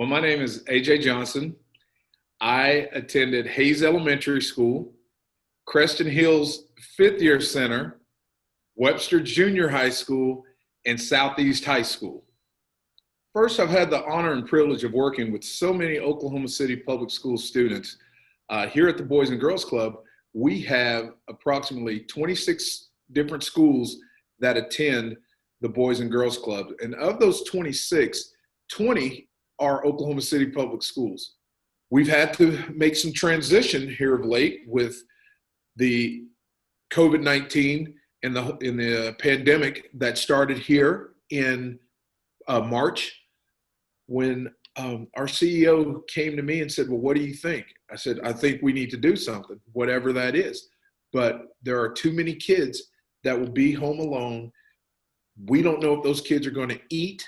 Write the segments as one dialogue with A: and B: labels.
A: Well, my name is Jaye Johnson. I attended Hayes Elementary School, Creston Hills Fifth Year Center, Webster Junior High School, and Southeast High School. First, I've had the honor and privilege of working with so many Oklahoma City public school students. Here at the Boys and Girls Club, we have approximately 26 different schools that attend the Boys and Girls Club. And of those 26, 20 are Oklahoma City public schools. We've had to make some transition here of late with the COVID-19 and the pandemic that started here in March, when our CEO came to me and said, well, what do you think? I said, I think we need to do something, whatever that is. But there are too many kids that will be home alone. We don't know if those kids are going to eat.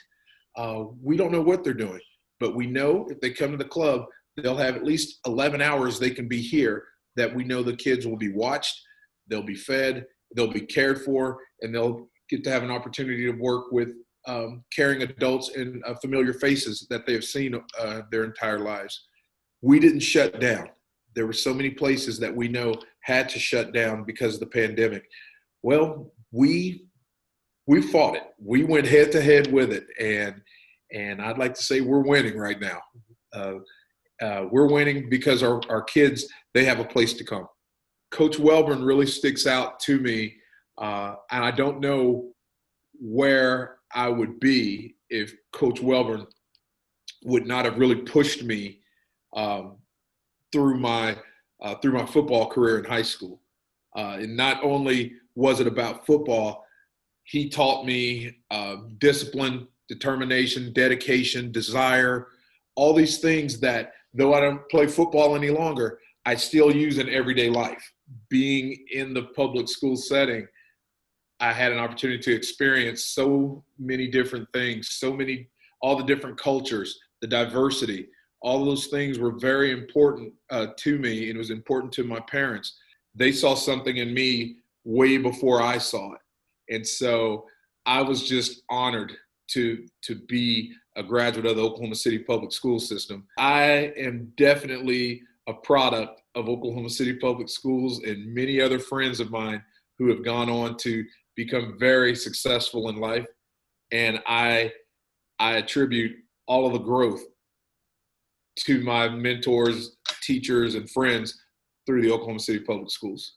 A: We don't know what they're doing. But we know if they come to the club, they'll have at least 11 hours they can be here, that we know the kids will be watched, they'll be fed, they'll be cared for, and they'll get to have an opportunity to work with caring adults and familiar faces that they have seen their entire lives. We didn't shut down. There were so many places that we know had to shut down because of the pandemic. Well, we fought it. We went head to head with it, and I'd like to say we're winning right now. We're winning because our kids, they have a place to come. Coach Welborn really sticks out to me, and I don't know where I would be if Coach Welborn would not have really pushed me through my football career in high school. And not only was it about football, he taught me discipline, determination, dedication, desire, all these things that, though I don't play football any longer, I still use in everyday life. Being in the public school setting, I had an opportunity to experience so many different things, all the different cultures, the diversity. All those things were very important to me, and it was important to my parents. They saw something in me way before I saw it. And so I was just honored to be a graduate of the Oklahoma City public school system. I am definitely a product of Oklahoma City public schools and many other friends of mine who have gone on to become very successful in life. And I attribute all of the growth to my mentors, teachers, and friends through the Oklahoma City public schools.